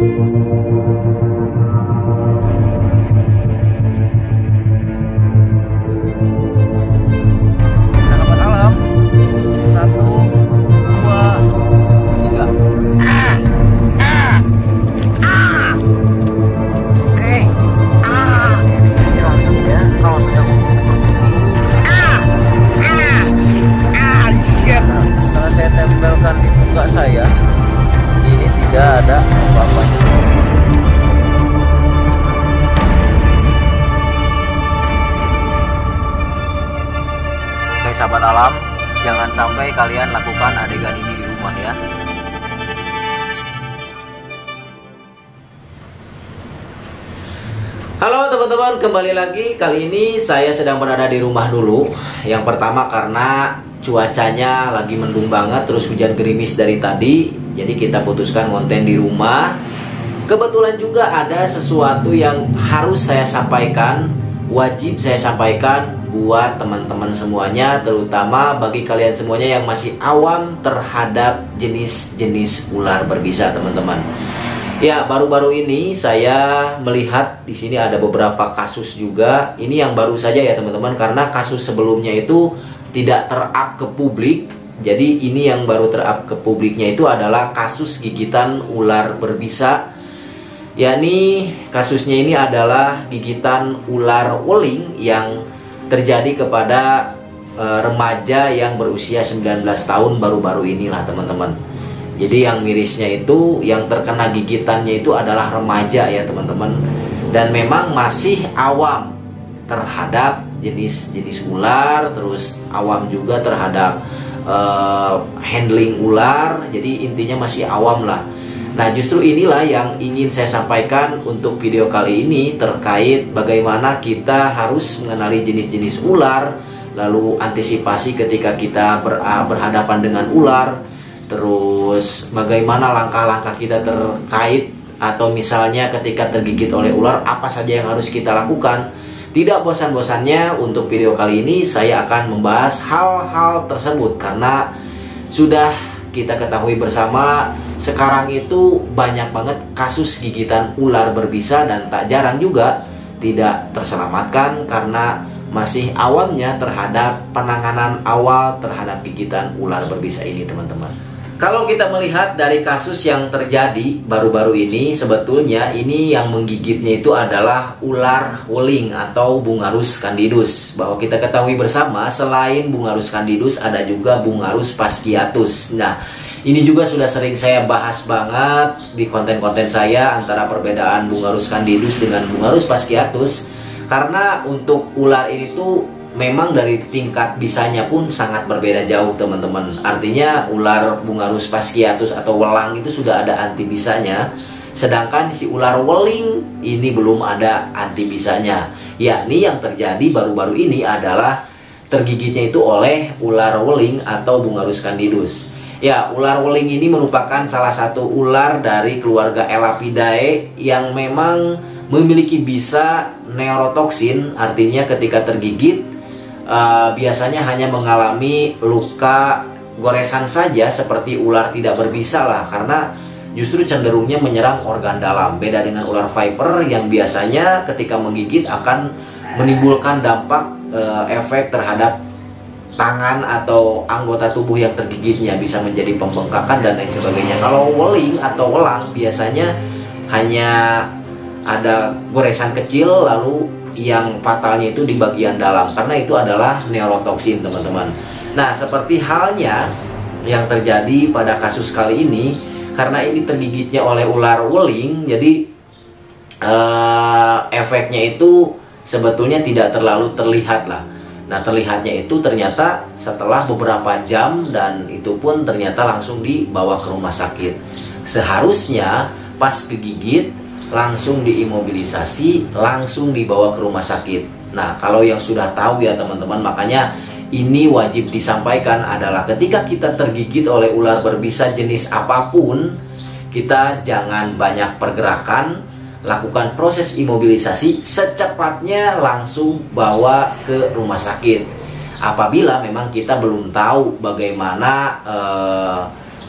Saya ini tidak ada apa-apa. Oke sahabat alam, jangan sampai kalian lakukan adegan ini di rumah ya. Halo teman-teman, kembali lagi. Kali ini saya sedang berada di rumah dulu. Yang pertama karena cuacanya lagi mendung banget, terus hujan gerimis dari tadi. Jadi kita putuskan konten di rumah. Kebetulan juga ada sesuatu yang harus saya sampaikan, wajib saya sampaikan buat teman-teman semuanya, terutama bagi kalian semuanya yang masih awam terhadap jenis-jenis ular berbisa, teman-teman. Ya, baru-baru ini saya melihat di sini ada beberapa kasus juga. Ini yang baru saja ya teman-teman, karena kasus sebelumnya itu tidak ter-up ke publik. Jadi ini yang baru ter-up ke publiknya itu adalah kasus gigitan ular berbisa. Yakni kasusnya ini adalah gigitan ular weling yang terjadi kepada remaja yang berusia 19 tahun baru-baru inilah teman-teman. Jadi yang mirisnya itu, yang terkena gigitannya itu adalah remaja ya teman-teman. Dan memang masih awam terhadap jenis-jenis ular, terus awam juga terhadap handling ular. Jadi intinya masih awam lah. Nah justru inilah yang ingin saya sampaikan untuk video kali ini, terkait bagaimana kita harus mengenali jenis-jenis ular, lalu antisipasi ketika kita berhadapan dengan ular, terus bagaimana langkah-langkah kita terkait, atau misalnya ketika tergigit oleh ular apa saja yang harus kita lakukan. Tidak bosan-bosannya untuk video kali ini saya akan membahas hal-hal tersebut, karena sudah kita ketahui bersama sekarang itu banyak banget kasus gigitan ular berbisa, dan tak jarang juga tidak terselamatkan karena masih awamnya terhadap penanganan awal terhadap gigitan ular berbisa ini teman-teman. Kalau kita melihat dari kasus yang terjadi baru-baru ini, sebetulnya ini yang menggigitnya itu adalah ular weling atau Bungarus candidus. Bahwa kita ketahui bersama, selain Bungarus candidus ada juga Bungarus fasciatus. Nah, ini juga sudah sering saya bahas banget di konten-konten saya, antara perbedaan Bungarus candidus dengan Bungarus fasciatus. Karena untuk ular ini tuh memang dari tingkat bisanya pun sangat berbeda jauh teman-teman. Artinya ular Bungarus fasciatus atau welang itu sudah ada anti bisanya, sedangkan si ular weling ini belum ada anti bisanya. Yakni yang terjadi baru-baru ini adalah tergigitnya itu oleh ular weling atau Bungarus candidus. Ya, ular weling ini merupakan salah satu ular dari keluarga Elapidae yang memang memiliki bisa neurotoksin. Artinya ketika tergigit biasanya hanya mengalami luka goresan saja seperti ular tidak berbisa lah, karena justru cenderungnya menyerang organ dalam. Beda dengan ular viper yang biasanya ketika menggigit akan menimbulkan dampak efek terhadap tangan atau anggota tubuh yang tergigitnya, bisa menjadi pembengkakan dan lain sebagainya. Kalau weling atau welang biasanya hanya ada goresan kecil, lalu yang fatalnya itu di bagian dalam, karena itu adalah neurotoksin teman-teman. Nah seperti halnya yang terjadi pada kasus kali ini, karena ini tergigitnya oleh ular weling, jadi efeknya itu sebetulnya tidak terlalu terlihat lah. Nah terlihatnya itu ternyata setelah beberapa jam, dan itu pun ternyata langsung dibawa ke rumah sakit. Seharusnya pas kegigit langsung diimobilisasi, langsung dibawa ke rumah sakit. Nah kalau yang sudah tahu ya teman-teman, makanya ini wajib disampaikan adalah ketika kita tergigit oleh ular berbisa jenis apapun, kita jangan banyak pergerakan, lakukan proses imobilisasi, secepatnya langsung bawa ke rumah sakit. Apabila memang kita belum tahu bagaimana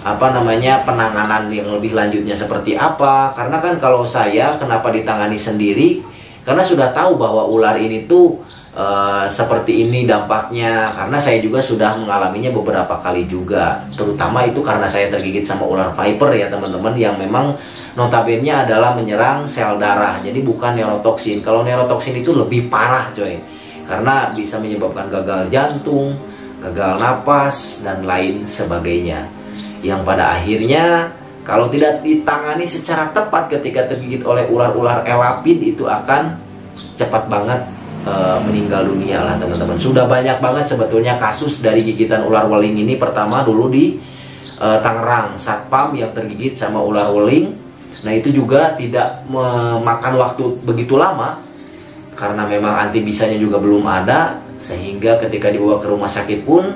apa namanya, penanganan yang lebih lanjutnya seperti apa. Karena kan kalau saya kenapa ditangani sendiri, karena sudah tahu bahwa ular ini tuh seperti ini dampaknya, karena saya juga sudah mengalaminya beberapa kali juga. Terutama itu karena saya tergigit sama ular viper ya teman-teman, yang memang notabene adalah menyerang sel darah, jadi bukan neurotoksin. Kalau neurotoksin itu lebih parah coy, karena bisa menyebabkan gagal jantung, gagal napas, dan lain sebagainya, yang pada akhirnya kalau tidak ditangani secara tepat ketika tergigit oleh ular-ular elapid itu akan cepat banget meninggal dunia lah teman-teman. Sudah banyak banget sebetulnya kasus dari gigitan ular weling ini. Pertama dulu di Tangerang, satpam yang tergigit sama ular weling. Nah itu juga tidak memakan waktu begitu lama, karena memang antibisanya juga belum ada, sehingga ketika dibawa ke rumah sakit pun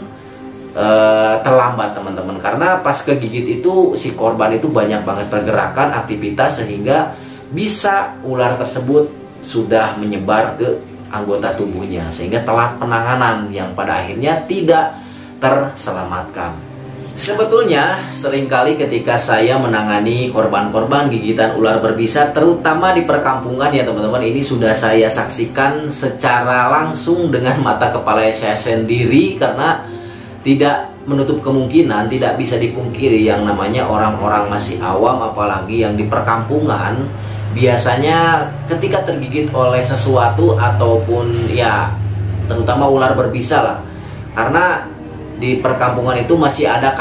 terlambat teman-teman. Karena pas kegigit itu si korban itu banyak banget pergerakan, aktivitas, sehingga bisa ular tersebut sudah menyebar ke anggota tubuhnya, sehingga telat penanganan yang pada akhirnya tidak terselamatkan. Sebetulnya seringkali ketika saya menangani korban-korban gigitan ular berbisa, terutama di perkampungan ya teman-teman, ini sudah saya saksikan secara langsung dengan mata kepala saya sendiri, karena tidak menutup kemungkinan, tidak bisa dipungkiri yang namanya orang-orang masih awam, apalagi yang di perkampungan, biasanya ketika tergigit oleh sesuatu ataupun ya terutama ular berbisa lah, karena di perkampungan itu masih ada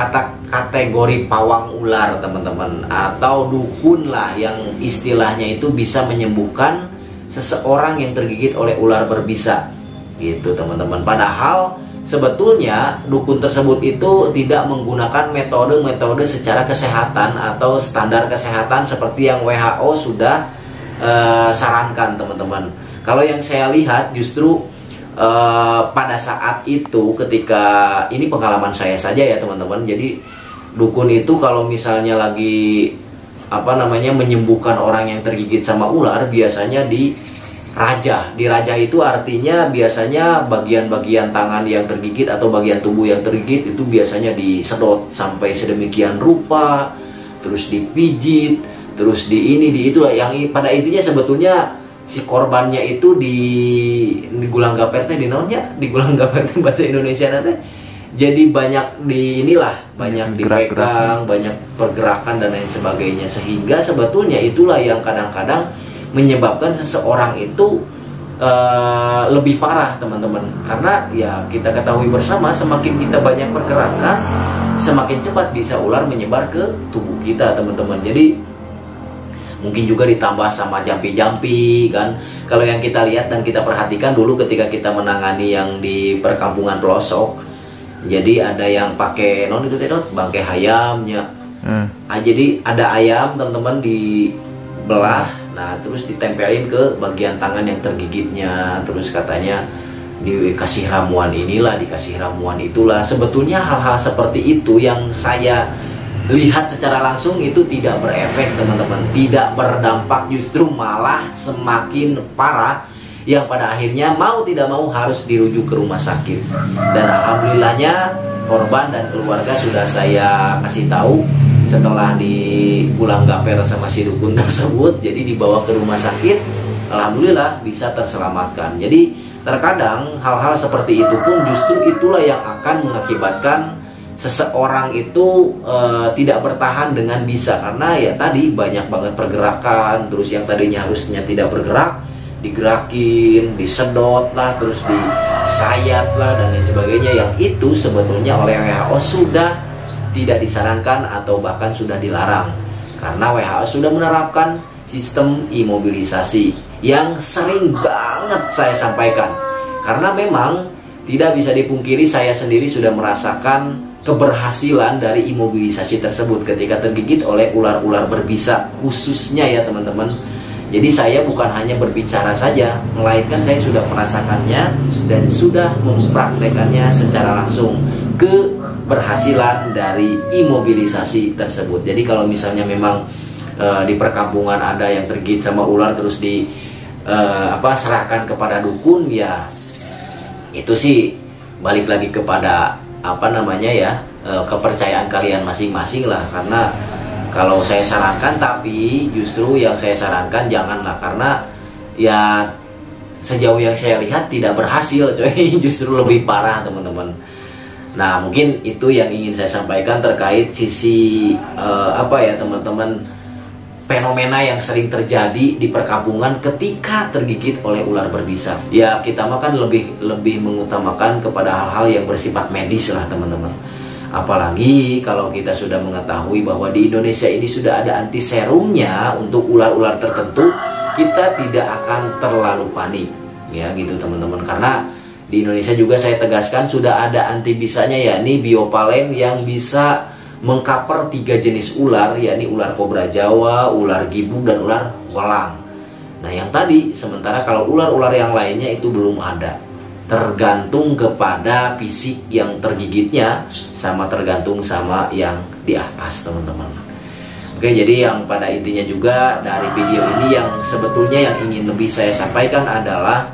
kategori pawang ular teman-teman, atau dukun lah yang istilahnya itu bisa menyembuhkan seseorang yang tergigit oleh ular berbisa gitu teman-teman. Padahal sebetulnya dukun tersebut itu tidak menggunakan metode-metode secara kesehatan atau standar kesehatan seperti yang WHO sudah sarankan teman-teman. Kalau yang saya lihat justru pada saat itu, ketika ini pengalaman saya saja ya teman-teman, jadi dukun itu kalau misalnya lagi apa namanya menyembuhkan orang yang tergigit sama ular, biasanya di raja itu artinya biasanya bagian-bagian tangan yang tergigit atau bagian tubuh yang tergigit itu biasanya disedot sampai sedemikian rupa, terus dipijit, terus di ini di itu, yang pada intinya sebetulnya si korbannya itu di gulang gaper teh, di naonnya di gulang gaper teh bahasa Indonesia nanti, jadi banyak di inilah, banyak dipegang, banyak pergerakan dan lain sebagainya, sehingga sebetulnya itulah yang kadang-kadang menyebabkan seseorang itu lebih parah teman-teman. Karena ya kita ketahui bersama, semakin kita banyak pergerakan, semakin cepat bisa ular menyebar ke tubuh kita teman-teman. Jadi mungkin juga ditambah sama jampi-jampi kan. Kalau yang kita lihat dan kita perhatikan dulu ketika kita menangani yang di perkampungan pelosok, jadi ada yang pakai non itu teh bangkai ayamnya. Jadi ada ayam teman-teman dibelah, nah terus ditempelin ke bagian tangan yang tergigitnya, terus katanya dikasih ramuan inilah, dikasih ramuan itulah. Sebetulnya hal-hal seperti itu yang saya lihat secara langsung itu tidak berefek teman-teman, tidak berdampak, justru malah semakin parah, yang pada akhirnya mau tidak mau harus dirujuk ke rumah sakit. Dan alhamdulillahnya korban dan keluarga sudah saya kasih tahu setelah dipulang gaper sama si dukun tersebut, jadi dibawa ke rumah sakit, alhamdulillah bisa terselamatkan. Jadi terkadang hal-hal seperti itu pun justru itulah yang akan mengakibatkan seseorang itu tidak bertahan dengan bisa, karena ya tadi banyak banget pergerakan, terus yang tadinya harusnya tidak bergerak digerakin, disedot lah, terus disayat lah dan lain sebagainya, yang itu sebetulnya oleh WHO sudah tidak disarankan atau bahkan sudah dilarang, karena WHO sudah menerapkan sistem imobilisasi yang sering banget saya sampaikan. Karena memang tidak bisa dipungkiri, saya sendiri sudah merasakan keberhasilan dari imobilisasi tersebut ketika tergigit oleh ular-ular berbisa khususnya ya teman-teman. Jadi saya bukan hanya berbicara saja, melainkan saya sudah merasakannya dan sudah mempraktekannya secara langsung keberhasilan dari imobilisasi tersebut. Jadi kalau misalnya memang di perkampungan ada yang tergigit sama ular terus serahkan kepada dukun, ya itu sih balik lagi kepada apa namanya ya, kepercayaan kalian masing-masing lah. Karena kalau saya sarankan, tapi justru yang saya sarankan janganlah, karena ya sejauh yang saya lihat tidak berhasil coy. Justru lebih parah teman-teman. Nah mungkin itu yang ingin saya sampaikan terkait sisi apa ya teman-teman, fenomena yang sering terjadi di perkampungan ketika tergigit oleh ular berbisa. Ya kita mah kan lebih mengutamakan kepada hal-hal yang bersifat medis lah teman-teman. Apalagi kalau kita sudah mengetahui bahwa di Indonesia ini sudah ada anti serumnya untuk ular-ular tertentu, kita tidak akan terlalu panik ya gitu teman-teman. Karena di Indonesia juga saya tegaskan sudah ada anti bisanya, yakni Biopalen, yang bisa mengcover 3 jenis ular, yakni ular kobra Jawa, ular gibung, dan ular walang. Nah yang tadi, sementara kalau ular-ular yang lainnya itu belum ada. Tergantung kepada fisik yang tergigitnya, sama tergantung sama yang di atas teman-teman. Oke, jadi yang pada intinya juga dari video ini yang sebetulnya yang ingin lebih saya sampaikan adalah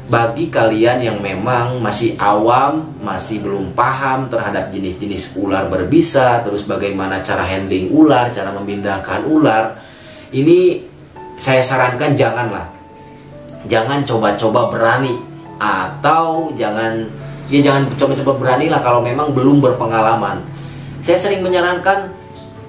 bagi kalian yang memang masih awam, masih belum paham terhadap jenis-jenis ular berbisa, terus bagaimana cara handling ular, cara memindahkan ular, ini saya sarankan jangan coba-coba berani, atau jangan coba-coba berani lah kalau memang belum berpengalaman. Saya sering menyarankan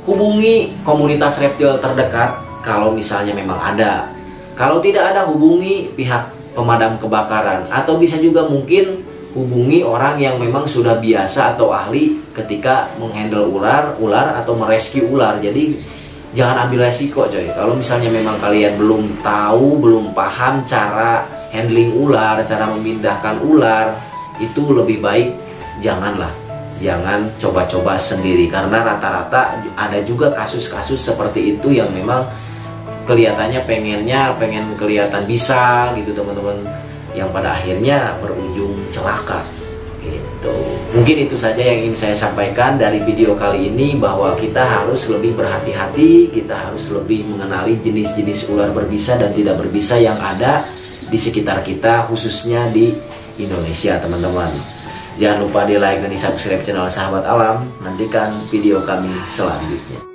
hubungi komunitas reptil terdekat kalau misalnya memang ada. Kalau tidak ada, hubungi pihak pemadam kebakaran, atau bisa juga mungkin hubungi orang yang memang sudah biasa atau ahli ketika menghandle ular atau merescue ular. Jadi jangan ambil resiko coy. Kalau misalnya memang kalian belum tahu, belum paham cara handling ular, cara memindahkan ular, itu lebih baik jangan coba-coba sendiri. Karena rata-rata ada juga kasus-kasus seperti itu yang memang kelihatannya pengen kelihatan bisa gitu teman-teman, yang pada akhirnya berujung celaka gitu. Mungkin itu saja yang ingin saya sampaikan dari video kali ini, bahwa kita harus lebih berhati-hati, kita harus lebih mengenali jenis-jenis ular berbisa dan tidak berbisa yang ada di sekitar kita, khususnya di Indonesia teman-teman. Jangan lupa di like dan di subscribe channel Sahabat Alam. Nantikan video kami selanjutnya.